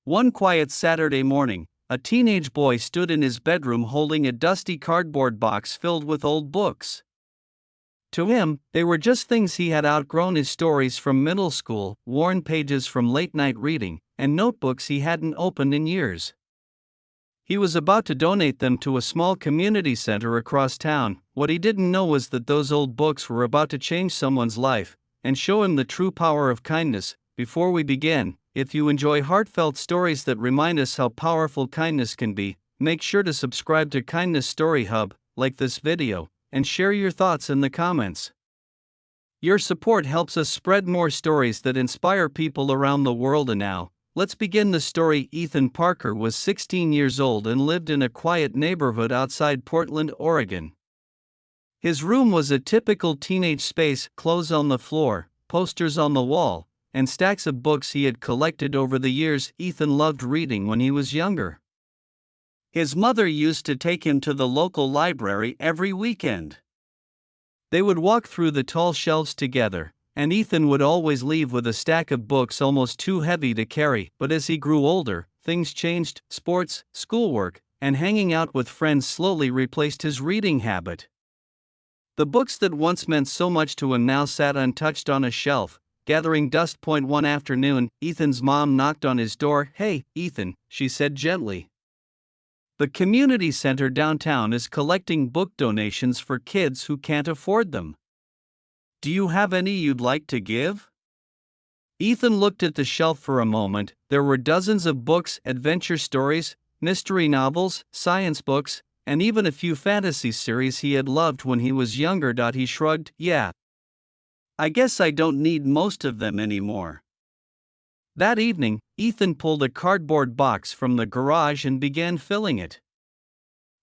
One quiet Saturday morning, a teenage boy stood in his bedroom holding a dusty cardboard box filled with old books. To him, they were just things he had outgrown: his stories from middle school, worn pages from late-night reading, and notebooks he hadn't opened in years. He was about to donate them to a small community center across town. What he didn't know was that those old books were about to change someone's life and show him the true power of kindness. Before we begin, if you enjoy heartfelt stories that remind us how powerful kindness can be, make sure to subscribe to Kindness Story Hub, like this video, and share your thoughts in the comments. Your support helps us spread more stories that inspire people around the world. And now, let's begin the story. Ethan Parker was 16 years old and lived in a quiet neighborhood outside Portland, Oregon. His room was a typical teenage space: clothes on the floor, posters on the wall, and stacks of books he had collected over the years. Ethan loved reading when he was younger. His mother used to take him to the local library every weekend. They would walk through the tall shelves together, and Ethan would always leave with a stack of books almost too heavy to carry. But as he grew older, things changed. Sports, schoolwork, and hanging out with friends slowly replaced his reading habit. The books that once meant so much to him now sat untouched on a shelf, gathering dust. One afternoon, Ethan's mom knocked on his door. "Hey, Ethan," she said gently. "The community center downtown is collecting book donations for kids who can't afford them. Do you have any you'd like to give?" Ethan looked at the shelf for a moment. There were dozens of books: adventure stories, mystery novels, science books, and even a few fantasy series he had loved when he was younger. He shrugged. "Yeah, I guess I don't need most of them anymore." That evening, Ethan pulled a cardboard box from the garage and began filling it.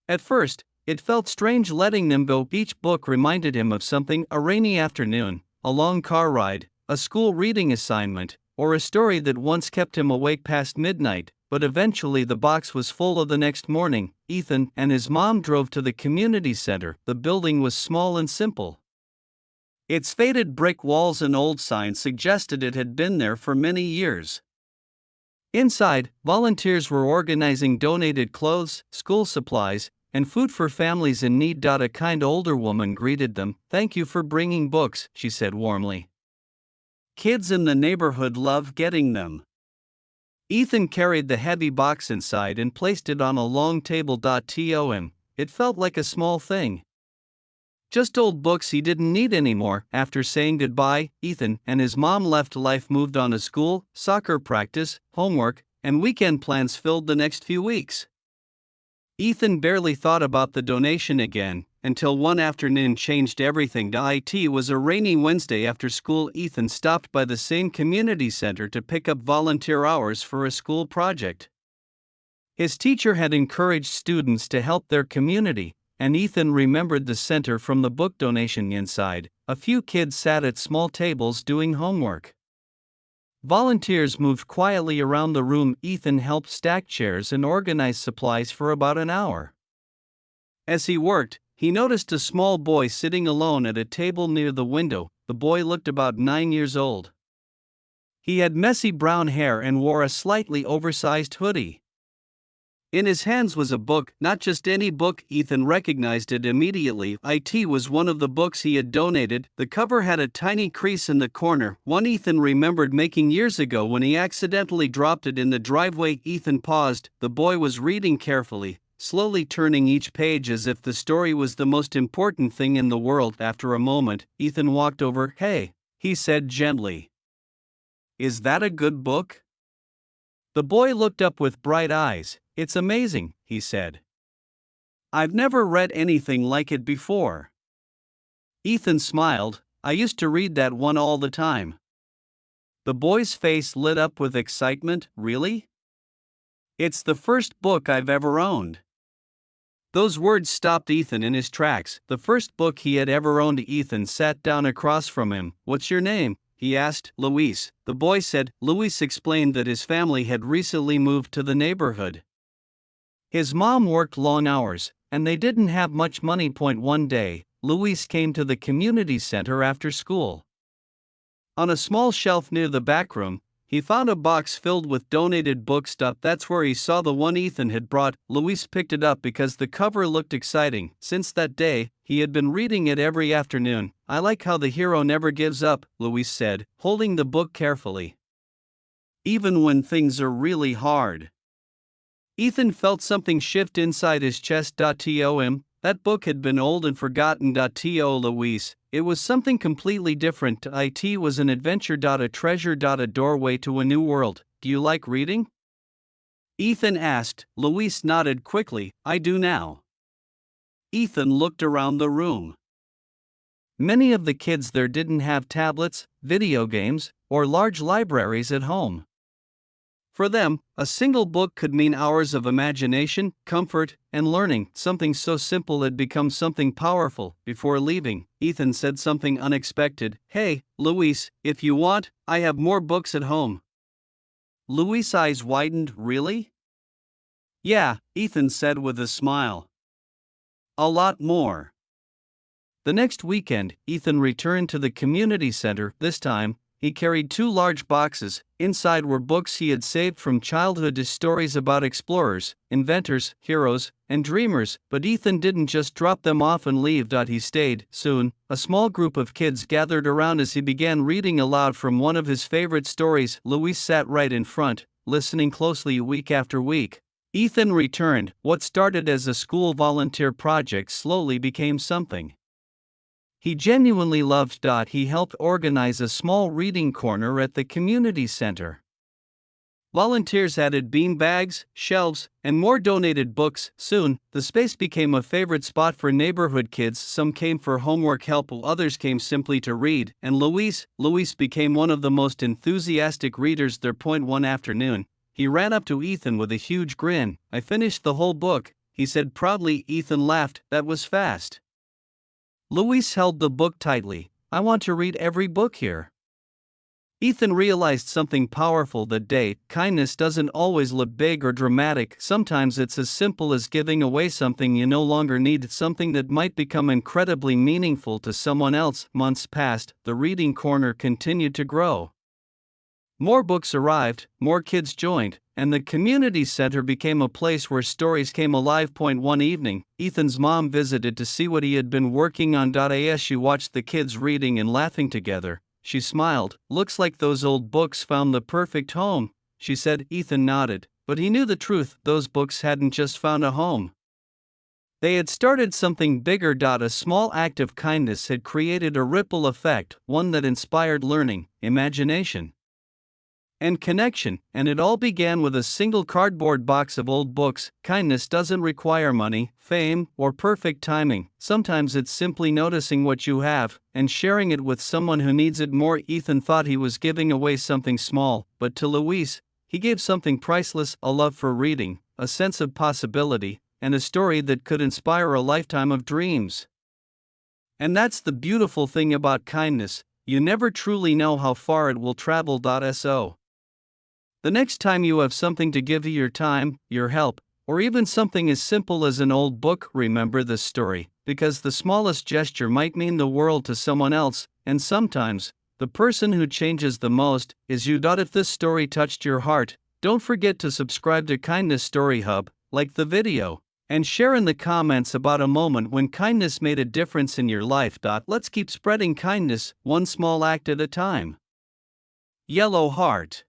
At first, it felt strange letting them go. Each book reminded him of something: a rainy afternoon, a long car ride, a school reading assignment, or a story that once kept him awake past midnight. But eventually the box was full. The next morning, Ethan and his mom drove to the community center. The building was small and simple. Its faded brick walls and old signs suggested it had been there for many years. Inside, volunteers were organizing donated clothes, school supplies, and food for families in need. A kind older woman greeted them. "Thank you for bringing books," she said warmly. "Kids in the neighborhood love getting them." Ethan carried the heavy box inside and placed it on a long table. To him, it felt like a small thing. Just old books he didn't need anymore. After saying goodbye, Ethan and his mom left. Life moved on. As school, soccer practice, homework, and weekend plans filled the next few weeks. Ethan barely thought about the donation again, until one afternoon changed everything. It was a rainy Wednesday after school. Ethan stopped by the same community center to pick up volunteer hours for a school project. His teacher had encouraged students to help their community, and Ethan remembered the center from the book donation. Inside, a few kids sat at small tables doing homework. Volunteers moved quietly around the room. Ethan helped stack chairs and organize supplies for about an hour. As he worked, he noticed a small boy sitting alone at a table near the window. The boy looked about 9 years old. He had messy brown hair and wore a slightly oversized hoodie. In his hands was a book, not just any book. Ethan recognized it immediately. It was one of the books he had donated. The cover had a tiny crease in the corner, one Ethan remembered making years ago when he accidentally dropped it in the driveway. Ethan paused. The boy was reading carefully, slowly turning each page as if the story was the most important thing in the world. After a moment, Ethan walked over. "Hey," he said gently. "Is that a good book?" The boy looked up with bright eyes. "It's amazing," he said. "I've never read anything like it before." Ethan smiled. "I used to read that one all the time." The boy's face lit up with excitement. "Really? It's the first book I've ever owned." Those words stopped Ethan in his tracks. The first book he had ever owned. Ethan sat down across from him. "What's your name?" he asked. "Luis," the boy said. Luis explained that his family had recently moved to the neighborhood. His mom worked long hours, and they didn't have much money. One day, Luis came to the community center after school. On a small shelf near the back room, He found a box filled with donated books. That's where he saw the one Ethan had brought. Luis picked it up because the cover looked exciting. Since that day, he had been reading it every afternoon. I like how the hero never gives up, Luis said, holding the book carefully. Even when things are really hard. Ethan felt something shift inside his chest. That book had been old and forgotten. Luis, it was something completely different. It was an adventure. A treasure. A doorway to a new world. Do you like reading? Ethan asked. Luis nodded quickly. I do now. Ethan looked around the room. Many of the kids there didn't have tablets, video games, or large libraries at home. For them, a single book could mean hours of imagination, comfort, and learning. Something so simple had become something powerful. Before leaving, Ethan said something unexpected. Hey, Luis, if you want, I have more books at home. Luis' eyes widened. Really? Yeah, Ethan said with a smile. A lot more. The next weekend, Ethan returned to the community center. This time, he carried 2 large boxes. Inside were books he had saved from childhood, stories about explorers, inventors, heroes, and dreamers. But Ethan didn't just drop them off and leave. He stayed. Soon, a small group of kids gathered around as he began reading aloud from one of his favorite stories. Luis sat right in front, listening closely week after week. Ethan returned. What started as a school volunteer project slowly became something he genuinely loved. He helped organize a small reading corner at the community center. Volunteers added bean bags, shelves, and more donated books. Soon, the space became a favorite spot for neighborhood kids. Some came for homework help while others came simply to read. And Luis became one of the most enthusiastic readers there. One afternoon, he ran up to Ethan with a huge grin. I finished the whole book, he said proudly. Ethan laughed. That was fast. Luis held the book tightly. I want to read every book here. Ethan realized something powerful that day. Kindness doesn't always look big or dramatic. Sometimes it's as simple as giving away something you no longer need, something that might become incredibly meaningful to someone else. Months passed, the reading corner continued to grow. More books arrived, more kids joined, and the community center became a place where stories came alive. One evening, Ethan's mom visited to see what he had been working on. As she watched the kids reading and laughing together, she smiled. Looks like those old books found the perfect home, she said. Ethan nodded, but he knew the truth. Those books hadn't just found a home. They had started something bigger. A small act of kindness had created a ripple effect, one that inspired learning, imagination, and connection, and it all began with a single cardboard box of old books. Kindness doesn't require money, fame, or perfect timing. Sometimes it's simply noticing what you have and sharing it with someone who needs it more. Ethan thought he was giving away something small, but to Luis, he gave something priceless: a love for reading, a sense of possibility, and a story that could inspire a lifetime of dreams. And that's the beautiful thing about kindness, you never truly know how far it will travel. So the next time you have something to give, your time, your help, or even something as simple as an old book, remember this story, because the smallest gesture might mean the world to someone else, and sometimes, the person who changes the most is you. If this story touched your heart, don't forget to subscribe to Kindness Story Hub, like the video, and share in the comments about a moment when kindness made a difference in your life. Let's keep spreading kindness, one small act at a time. Yellow Heart.